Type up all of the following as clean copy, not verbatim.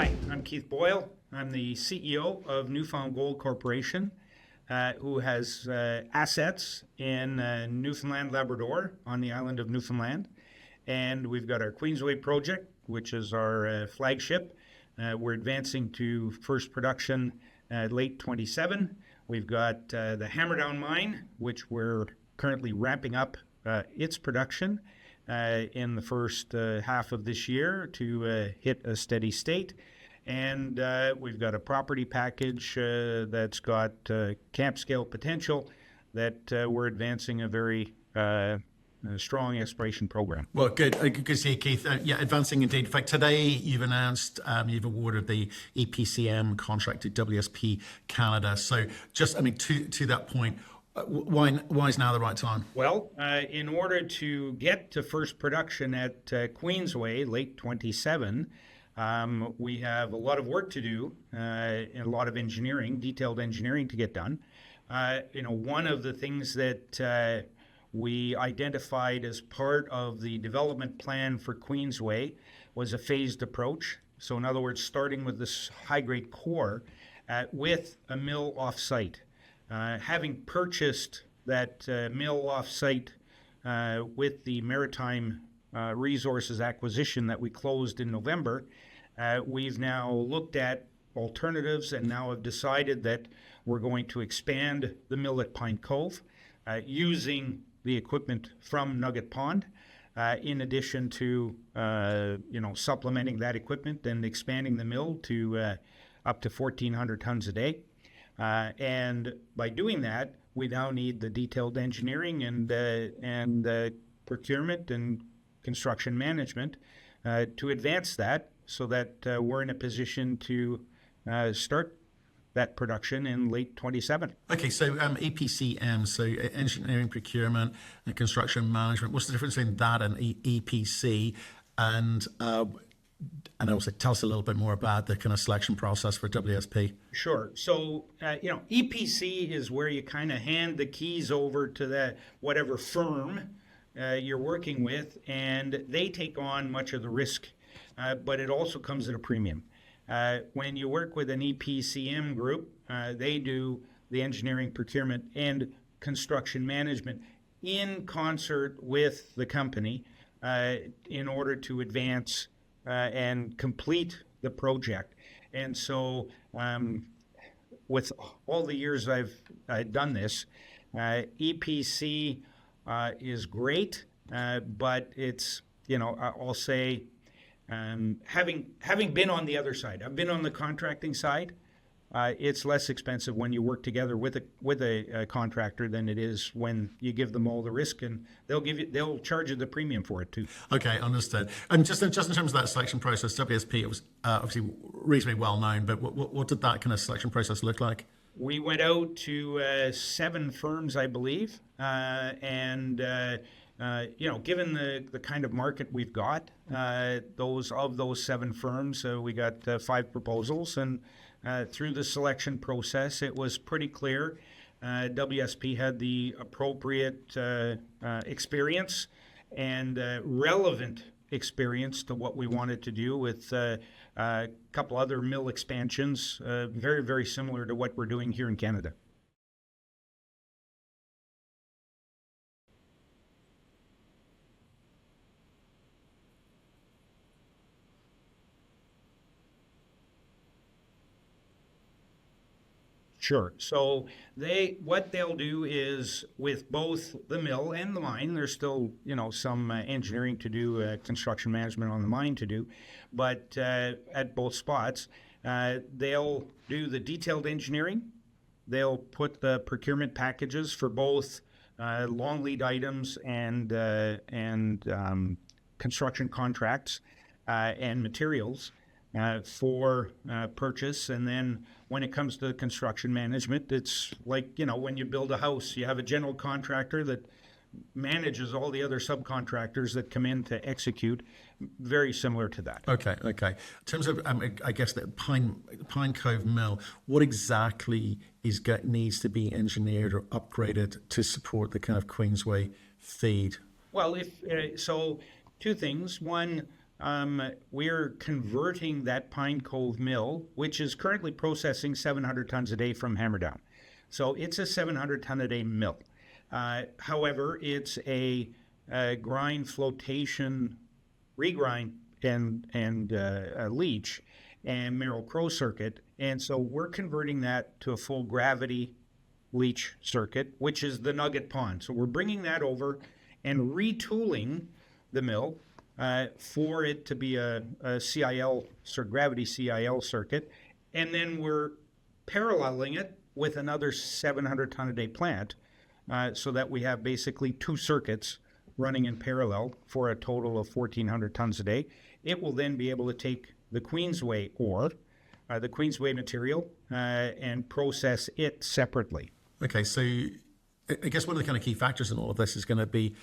Hi, I'm Keith Boyle. I'm the CEO of Newfoundland Gold Corporation, who has assets in Newfoundland, Labrador, on the island of Newfoundland. And we've got our Queensway project, which is our flagship. We're advancing to first production late 27. We've got the Hammerdown mine, which we're currently ramping up its production in the first half of this year to hit a steady state. And we've got a property package that's got camp scale potential that we're advancing a very strong exploration program. Well, good to see you, Keith. Yeah, advancing indeed. In fact, today you've announced you've awarded the EPCM contract to WSP Canada. So just, to that point, why is now the right time? Well, in order to get to first production at Queensway, late 27, we have a lot of work to do, and a lot of engineering, detailed engineering to get done. One of the things that we identified as part of the development plan for Queensway was a phased approach. So in other words, starting with this high-grade core with a mill off-site. Having purchased that mill off-site with the Maritime Resources acquisition that we closed in November, we've now looked at alternatives and now have decided that we're going to expand the mill at Pine Cove using the equipment from Nugget Pond, in addition to supplementing that equipment and expanding the mill to up to 1,400 tons a day. And by doing that, we now need the detailed engineering and procurement and construction management to advance that so that we're in a position to start that production in late 27. Okay, so EPCM, so engineering, procurement, and construction management. What's the difference between that and EPC? And also tell us a little bit more about the kind of selection process for WSP. Sure. So, EPC is where you kind of hand the keys over to the whatever firm you're working with, and they take on much of the risk, but it also comes at a premium. When you work with an EPCM group, they do the engineering, procurement, and construction management in concert with the company in order to advance and complete the project. And so with all the years I've done this, EPC is great, but it's, I'll say, having been on the other side, I've been on the contracting side, it's less expensive when you work together with a contractor than it is when you give them all the risk, and they'll charge you the premium for it too. Okay, understood. And just in terms of that selection process, WSP, it was obviously reasonably well known, but what did that kind of selection process look like? We went out to 7 firms, I believe, and given the kind of market we've got, those 7 firms, we got 5 proposals, and through the selection process, it was pretty clear WSP had the appropriate experience and relevant experience to what we wanted to do with a couple other mill expansions, very, very similar to what we're doing here in Canada. Sure. So what they'll do is with both the mill and the mine, there's still some engineering to do, construction management on the mine to do, but at both spots, they'll do the detailed engineering. They'll put the procurement packages for both long lead items and construction contracts and materials for purchase. And then when it comes to construction management, it's like, when you build a house, you have a general contractor that manages all the other subcontractors that come in to execute, very similar to that. Okay. In terms of, I guess, the Pine Cove Mill, what exactly needs to be engineered or upgraded to support the kind of Queensway feed? Well, so 2 things. One, we're converting that Pine Cove mill, which is currently processing 700 tons a day from Hammerdown. So it's a 700 ton a day mill. However, it's a grind, flotation, regrind, and leach and Merrill-Crowe circuit. And so we're converting that to a full gravity leach circuit, which is the Nugget Pond. So we're bringing that over and retooling the mill for it to be a CIL, gravity CIL circuit. And then we're paralleling it with another 700 ton a day plant so that we have basically two circuits running in parallel for a total of 1,400 tons a day. It will then be able to take the Queensway ore, the Queensway material, and process it separately. Okay, so I guess one of the kind of key factors in all of this is going to be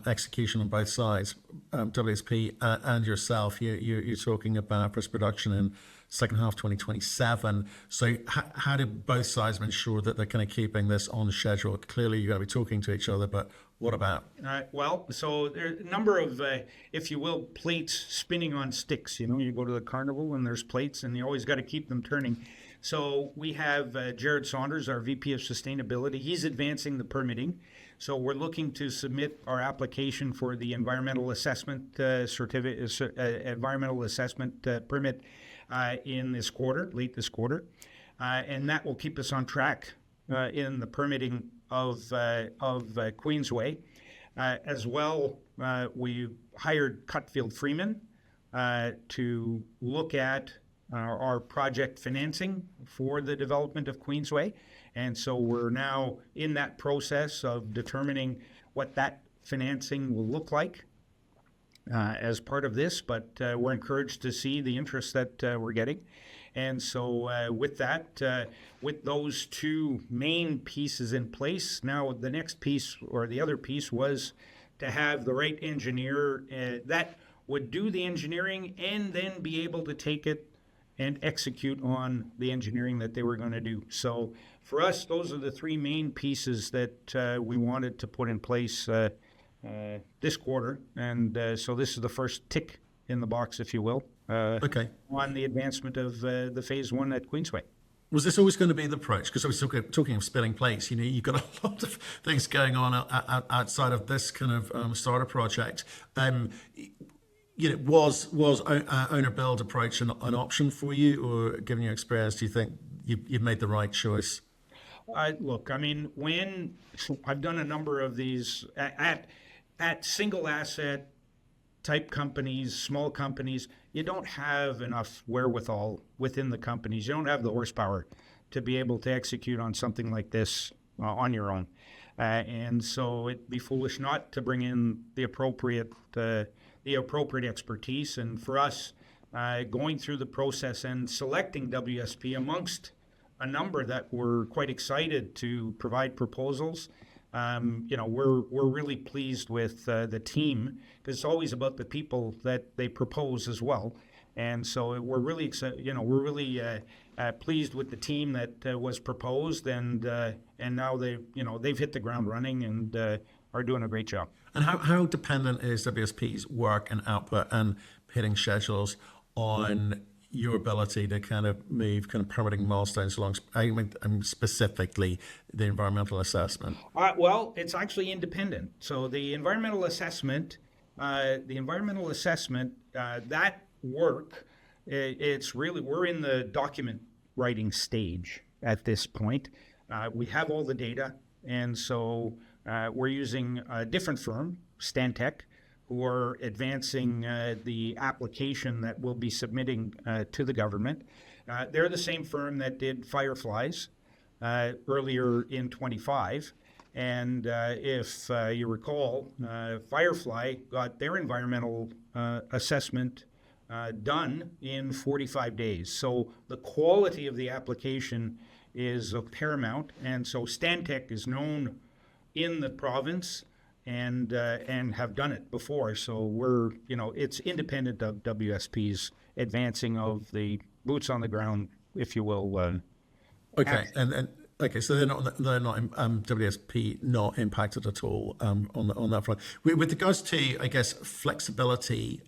execution on both sides, WSP and yourself. You're talking about first production in second half 2027. So how do both sides ensure that they're kind of keeping this on schedule? Clearly, you've got to be talking to each other, but what about? Well, so there are a number of, if you will, plates spinning on sticks. You know, you go to the carnival and there's plates and you always got to keep them turning. So we have Jared Saunders, our VP of Sustainability. He's advancing the permitting. So we're looking to submit our application for the environmental assessment environmental assessment permit in this quarter, late this quarter, and that will keep us on track in the permitting of Queensway. As well, we hired Cutfield Freeman to look at our project financing for the development of Queensway. And so we're now in that process of determining what that financing will look like as part of this, but we're encouraged to see the interest that we're getting. And so with that, with those two main pieces in place, now the next piece or the other piece was to have the right engineer that would do the engineering and then be able to take it and execute on the engineering that they were going to do. So for us, those are the three main pieces that we wanted to put in place this quarter. And so this is the first tick in the box, if you will, on the advancement of the phase one at Queensway. Was this always going to be the approach? Because I was talking of spilling plates. You know, you've got a lot of things going on outside of this kind of starter project. You know, was owner build approach an option for you, or given your experience, do you think you've made the right choice? Look, I mean, when I've done a number of these at single asset type companies, small companies, you don't have enough wherewithal within the companies. You don't have the horsepower to be able to execute on something like this on your own. And so it'd be foolish not to bring in the appropriate expertise. And for us, going through the process and selecting WSP amongst a number that we're quite excited to provide proposals, you know, we're really pleased with the team, because it's always about the people that they propose as well. And so we're really excited. You know, we're really pleased with the team that was proposed, and now they've hit the ground running and are doing a great job. And how dependent is WSP's work and output and hitting schedules on your ability to kind of move kind of permitting milestones along? I mean, specifically the environmental assessment. Well, it's actually independent. So the environmental assessment, that work, it's really, we're in the document writing stage at this point. We have all the data, and so we're using a different firm, Stantec, who are advancing the application that we'll be submitting to the government. They're the same firm that did Fireflies earlier in 25. And if you recall, Firefly got their environmental assessment done in 45 days. So the quality of the application is of paramount. And so Stantec is known in the province and have done it before. So we're, you know, it's independent of WSP's advancing of the boots on the ground, if you will. Okay, and okay, so they're not WSP not impacted at all on that front. With regards to, I guess, flexibility,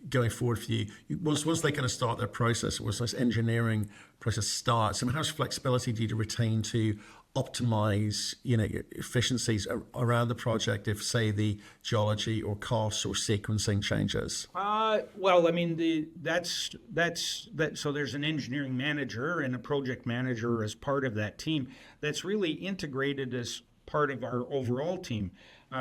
going forward for you? Once they kind of start their process, once this engineering process starts, I mean, how much flexibility do you retain to optimize, efficiencies around the project if, say, the geology or costs or sequencing changes? Well, I mean, that's so there's an engineering manager and a project manager as part of that team that's really integrated as part of our overall team.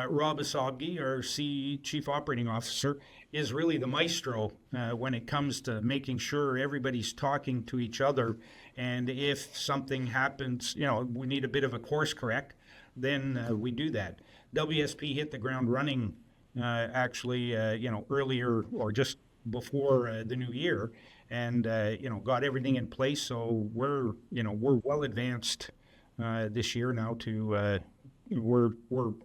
Rob Asabgi, our Chief Operating Officer, is really the maestro when it comes to making sure everybody's talking to each other. And if something happens, we need a bit of a course correct, then we do that. WSP hit the ground running earlier or just before the new year, and got everything in place. So we're well advanced this year now to we're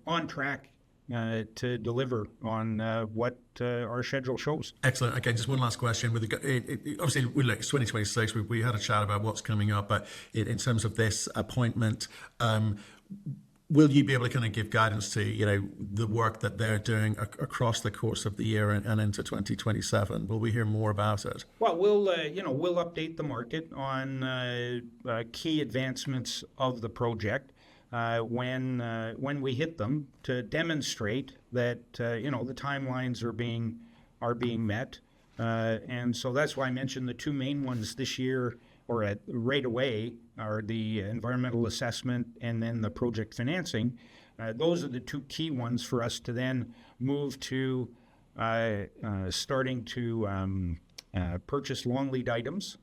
on track to deliver on what our schedule shows. Excellent. Okay, just one last question. Obviously, it's 2026. We had a chat about what's coming up, but in terms of this appointment, will you be able to kind of give guidance to the work that they're doing across the course of the year and into 2027? Will we hear more about it? Well, we'll update the market on key advancements of the project when we hit them, to demonstrate that the timelines are being met, and so that's why I mentioned the two main ones this year, or right away, are the environmental assessment and then the project financing. Those are the two key ones for us to then move to starting to purchase long lead items.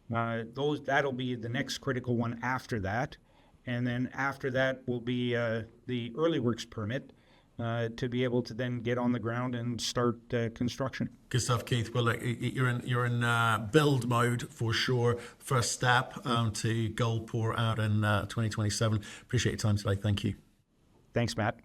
That'll be the next critical one after that. And then after that will be the early works permit to be able to then get on the ground and start construction. Good stuff, Keith. Well, look, you're in build mode for sure. First step to gold pour out in 2027. Appreciate your time today. Thank you. Thanks, Matt.